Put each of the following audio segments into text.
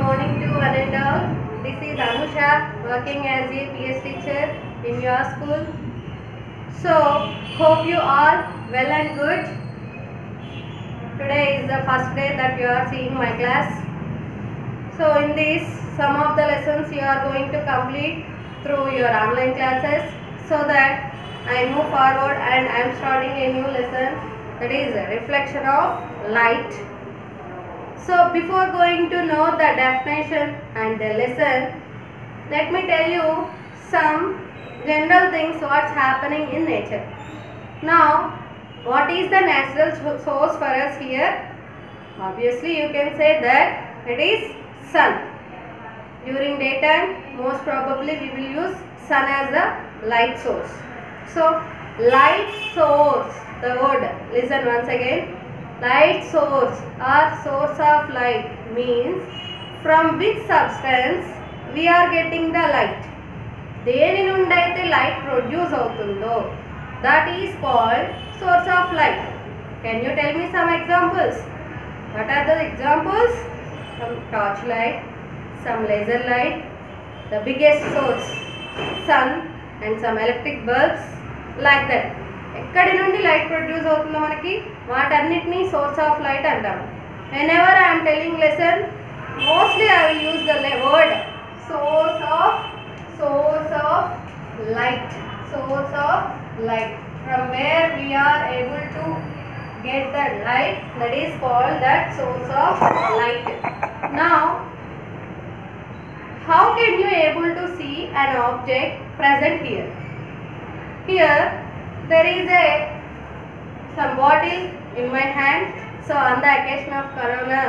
morning to one and all. This is Anusha working as a PS teacher in your school. So, hope you are well and good. Today is the first day that you are seeing my class. So, in this, some of the lessons you are going to complete through your online classes so that I move forward and I am starting a new lesson, that is reflection of light. So before going to know the definition and the lesson, let me tell you some general things what's happening in nature. Now, what is the natural source for us here? Obviously, you can say that it is sun. During daytime, most probably we will use sun as the light source. So, light source, the word, listen once again. Light source or source of light means from which substance we are getting the light. దేని నుండి అయితే light produce అవుతుందో, that is called source of light. Can you tell me some examples? What are the examples? Some torch light, some laser light, the biggest source sun, and some electric bulbs, like that. ఎక్కడి నుండి light produce అవుతుందో మనకి వాటన్నిటిని source of light అంటాము. whenever I am telling lesson, mostly I will use the word source of light. Source of light, from where we are able to get the light, that is called that source of light. Now, how can you able to see an object present here? Here there is some bottle in my hand. So on the occasion of Corona,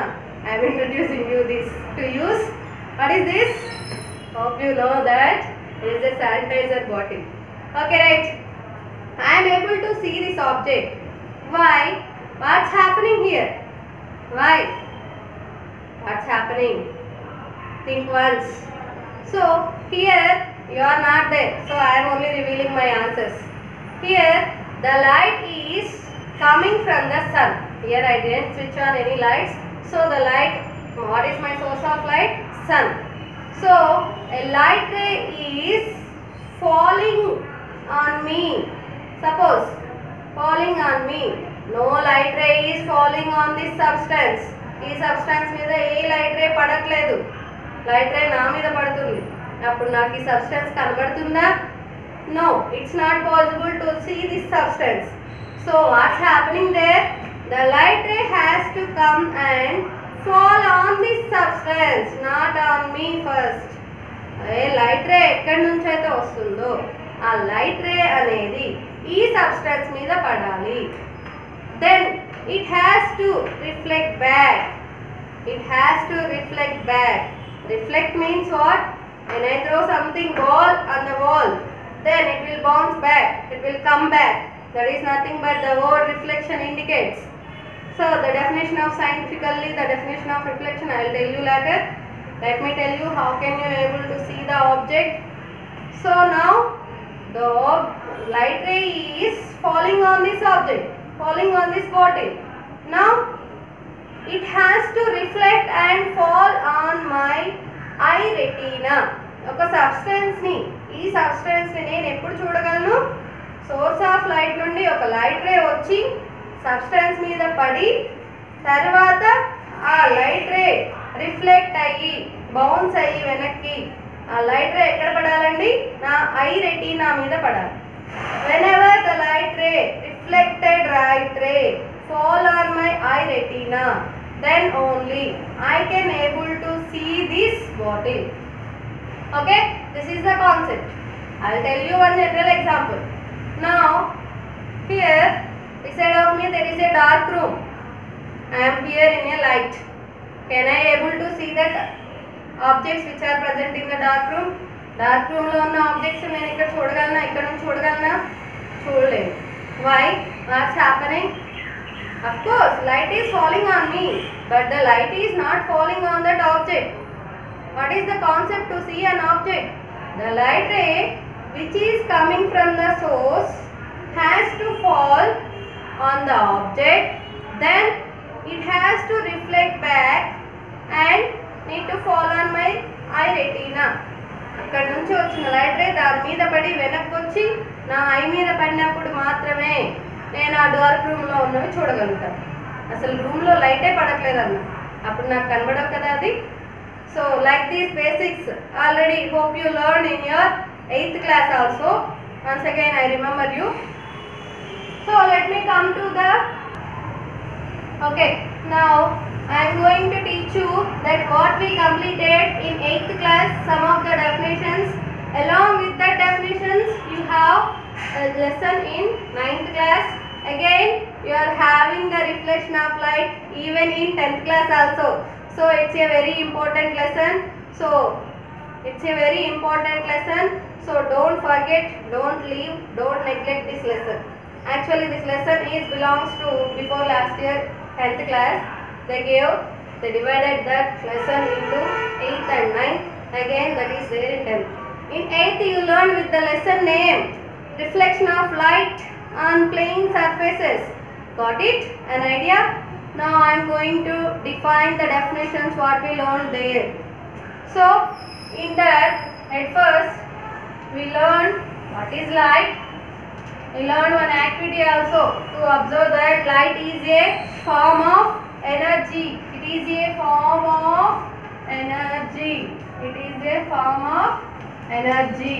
I am introducing you this to use. What is this? Hope you know that it is a sanitizer bottle. Okay, right? I am able to see this object. Why? What's happening here? Why? What's happening? Think once. So here you are not there. So I am only revealing my answers. Here the light is coming from the sun. Here I didn't switch on any lights. So the light, what is my source of light? Sun. So a light ray is falling on me. Suppose falling on me. No light ray is falling on this substance. ఈ substance మీద ఏ light ray పడట్లేదు. Light ray నా మీద పడుతుంది. అప్పుడు నాకు ఈ substance కనబడుతుందా? No, it's not possible to see this substance. So what's happening there? The light ray has to come and fall on this substance, not on me first. A light ray ఎక్కడి నుంచి అయితే వస్తుందో ఆ light ray అనేది ఈ substance మీద పడాలి. Then it has to reflect back. It has to reflect back. Reflect means what? When I throw something ball on the wall, then it will bounce back, it will come back. That is nothing but the word reflection indicates. So the definition of scientifically, the definition of reflection I will tell you later. Let me tell you how can you able to see the object. So now the light ray is falling on this object, falling on this bottle. Now it has to reflect and fall on my eye retina. ఒక substance ని, ఈ substance ని నేను ఎప్పుడు చూడగలను? Source of light నుండి ఒక light ray వచ్చి సబ్స్టెన్స్ మీద పడి తర్వాత ఆ లైట్ రే రిఫ్లెక్ట్ అయ్యి బౌన్స్ అయ్యి వెనక్కి ఆ లైట్ రే ఎక్కడ పడాలండి? నా ఐ రెటీనా మీద పడాలి. whenever the light ray, reflected light ray, fall on my eye retina, then only I can able to see this bottle. Okay, this is the concept. I will tell you one general example. Now here beside of me there is a dark room. I am here in a light. Can I able to see that objects which are present in the dark room? Dark room లో ఉన్న objects నేను ఇక్కడ చూడగలనా? ఇక్కడ నుంచి చూడగలనా? చూడలేను. Why? What's happening? Of course light is falling on me, but the light is not falling on that object. What is the concept to see an object? The light ray which is coming from the source has to fall on the object, then it has to reflect back and need to fall I retina. అక్కడ నుంచి వచ్చిన light ray దాని మీద పడి వెనక్కి వచ్చి నా I మీద పడినప్పుడు మాత్రమే నేను ఆ డార్క్ రూమ్లో ఉన్నవి చూడగలుగుతాను. అసలు రూమ్లో లైటే పడట్లేదన్న, అప్పుడు నాకు కనబడవు కదా అది. So like these basics already hope you learn in your 8th class also. Once again I remember you. So let me come to the okay, now I am going to teach you that what we completed in 8th class, some of the definitions. Along with the definitions you have a lesson in 9th class. Again you are having the reflection of light even in 10th class also. So it's a very important lesson. So don't forget, don't leave, don't neglect this lesson. Actually this lesson belongs to before last year 10th class. They divided that lesson into 8th and 9th. Again that is there in 10th. In 8th you learn with the lesson name reflection of light on plane surfaces. Got it? An idea? Now I am going to define the definitions what we learned there. So in that, at first we learned what is light. We learned one activity also to observe that light is a form of energy. It is a form of energy. It is a form of energy,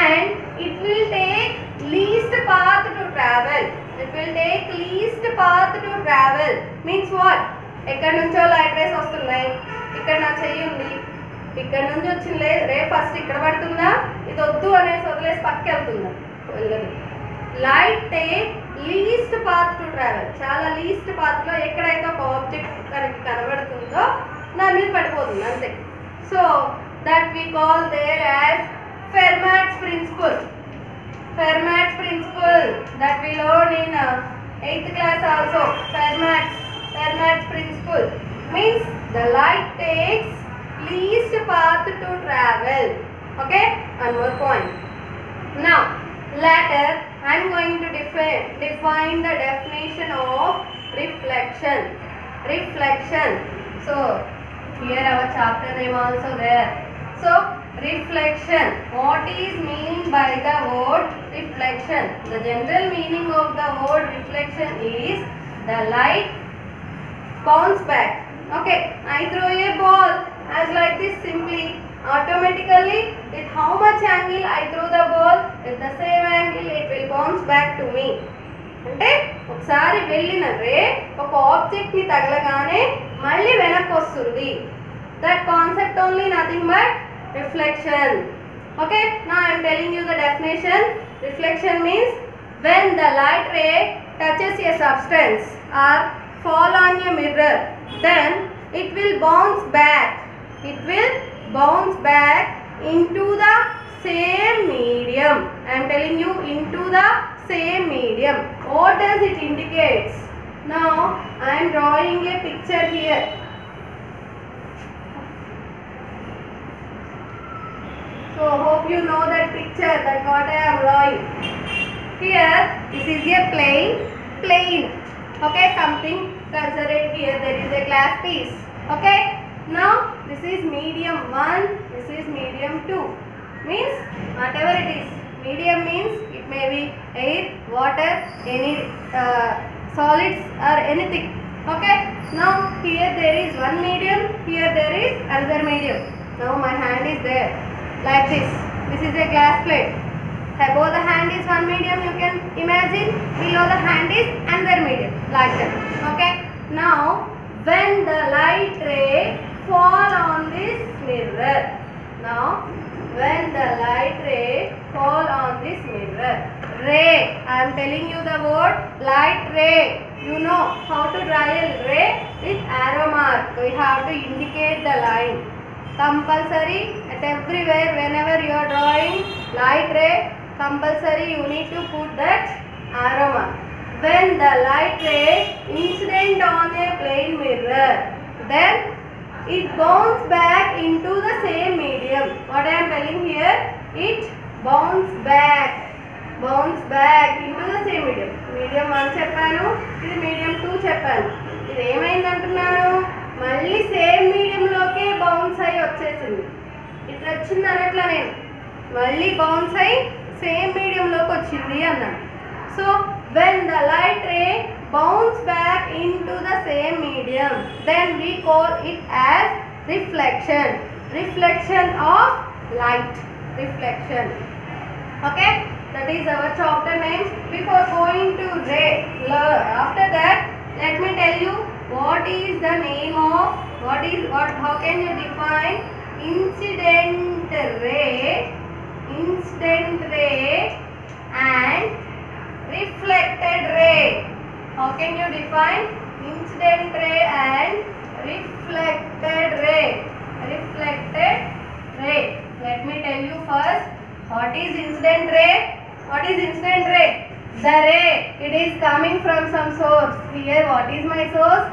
and it will take least path to travel. It will take least path to travel. Means what? ఎక్కడి నుంచో light race వస్తున్నాయి, ఇక్కడ నా చెయ్యి ఉంది, ఇక్కడ నుంచి వచ్చిన రే ఫస్ట్ ఇక్కడ పడుతుందా, ఇది వద్దు అనేసి వదిలేసి పక్కకి వెళ్తుందా, వెళ్ళదు. Light take least path to travel. చాలా లీస్ట్ పాత్లో ఎక్కడైతే ఒక ఆబ్జెక్ట్ కనబడుతుందో దాని మీద పడిపోతుంది అంతే. So that we call there as Fermat's principle. Fermat's principle that we learned in 8th class also. Fermat's principle means the light takes least path to travel. Okay, one more point. Now later I am going to define the definition of reflection. So here our chapter name also there. So reflection, what is meaning by the word reflection? The general meaning of the word reflection is the light bounce back. Okay, I throw a ball as like this simply, automatically with how much angle I throw the ball, with the same angle it will bounce back to me. అంటే ఒకసారి వెళ్ళిన రే ఒక object ని తగలగానే మళ్ళీ వెనక్కి వస్తుంది. That concept only, nothing but reflection. Okay, now I am telling you the definition. Reflection means when the light ray touches a substance or fall on a mirror, then it will bounce back. It will bounce back into the same medium. I am telling you, into the same medium. What does it indicates? Now I am drawing a picture here. So hope you know that picture, that what I am drawing. Here this is a plane. Okay, something considered here. There is a glass piece. Okay, now this is medium 1, this is medium 2. Means whatever it is, medium means it may be air, water, any solids or anything. Okay, now here there is one medium, here there is another medium. Now my hand is there like this. This is a glass plate. Above the hand is one medium, you can imagine. Below the hand is another medium, like that. Okay, now when the light ray fall on this mirror, now when the light ray fall on this mirror, ray, I am telling you the word light ray. You know how to draw a ray with arrow mark. We have to indicate the line. Compulsory at everywhere, whenever you are drawing light ray, compulsory you need to put that arrow mark. When the light ray incident on a plane mirror, then it bounce back into the same medium. What I am telling here, it bounce back into the same medium. Medium 1 చెప్పాను, ఇది medium 2 చెప్పాను. ఇది ఏమైంది అంటున్నాను, మళ్ళీ same medium లోకే bounce అయ్యి వచ్చేసింది. ఇట్లా వచ్చింది అనట్లా నేను, మళ్ళీ బౌన్స్ అయ్యి సేమ్ మీడియంలోకి వచ్చింది అన్నాను. So when the light ray bounce back into the same medium, then we call it as reflection. Reflection of light. Reflection. Okay, that is our chapter name. Before going to ray, after that, let me tell you what is the name of how can you define incident ray and reflected ray. How can you define incident ray and reflected ray? Reflected ray. Let me tell you first what is incident ray. What is incident ray? The ray, it is coming from some source. Here what is my source?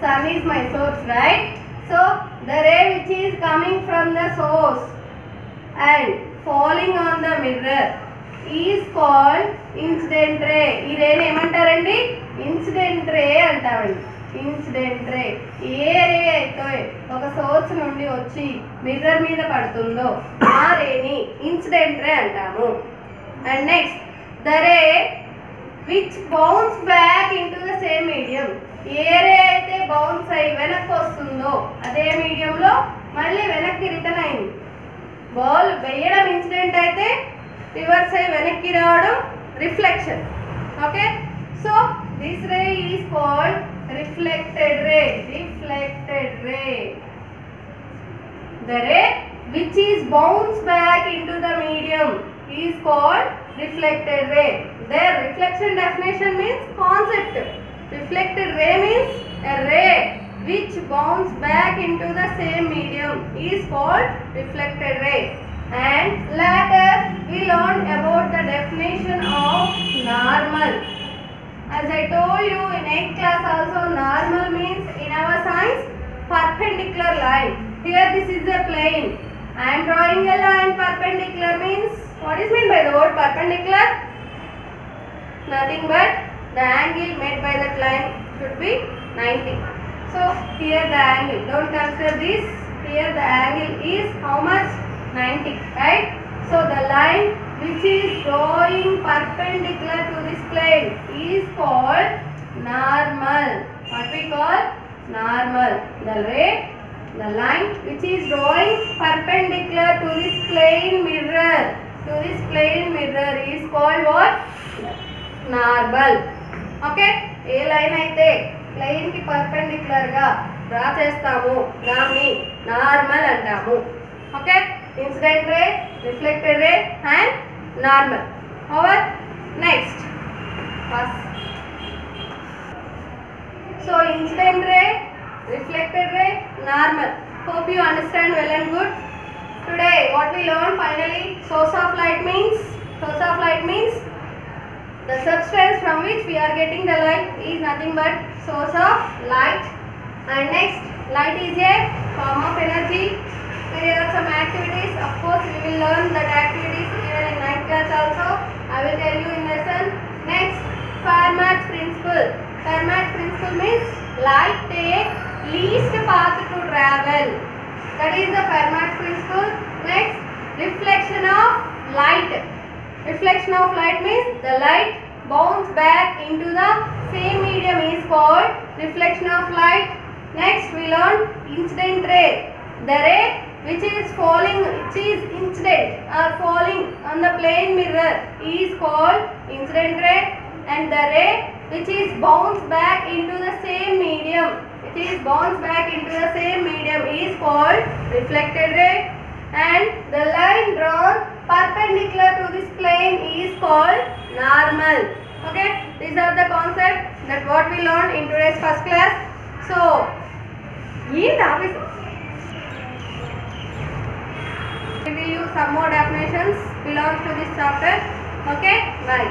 Sun is my source, right? So the ray which is coming from the source and falling on the mirror is called incident ray. ఈ రేని ఏమంటారండి? Incident ray అంటామండి. Incident ray ఏ ray అయితే ఒక source నుండి వచ్చి mirror మీద పడుతుందో ఆ రేని ఇన్సిడెంట్ రే అంటాము. And next the ray which bounce back into the same medium. A ray అయితే బౌన్స్ అయ్యి వెనక్కి వస్తుందో అదే మీడియంలో మళ్ళీ వెనక్కి రిటర్న్ అయింది. బాల్ వేయడం ఇన్సిడెంట్ అయితే రివర్స్ అయ్యి వెనక్కి రావడం reflection. Okay, so this ray is called reflected ray. Reflected ray. The ray which is bounced back into the medium is called reflected ray. Their reflection definition means concept. Reflected ray means a ray which bounces back into the same medium is called reflected ray. And later we learned about the definition of normal. As I told you in 8th class also, normal means in our science perpendicular line. Here this is a plane. I am drawing a line. Perpendicular means, what is meant by the word perpendicular? Nothing but the angle made by that line should be 90. So here the angle, don't consider this. Here the angle is how much? 90, right? So the line which is drawing perpendicular to this plane is called normal. What we call normal. The line which is drawing perpendicular to this plane mirror is called what? Normal. Okay, A line అయితే plane కి perpendicular గా draw చేస్తాము దాన్ని normal అంటాము. Okay, incident ray, reflected ray and normal. Over. Next. So incident ray, reflected ray, normal. Hope you understand well and good. Today what we learned finally, source of light means the substance from which we are getting the light is nothing but source of light. And next, light is a form of energy. There are some activities. Of course, we will learn that activities even in 9th class also. I will tell you in lesson. Next, Fermat's principle. Fermat's principle means light takes least path to travel. That is the Fermat's principle. Next, reflection of light. Reflection of light means the light bounces back into the same medium is called reflection of light. Next, we learn incident ray. The ray which is falling, which is incident or falling on the plane mirror is called incident ray. And the ray which is bounced back into the same medium, is called reflected ray. And the line drawn perpendicular to this plane is called normal. Okay, these are the concepts that what we learned in today's first class. So, we will use some more definitions belongs to this chapter. Okay, bye.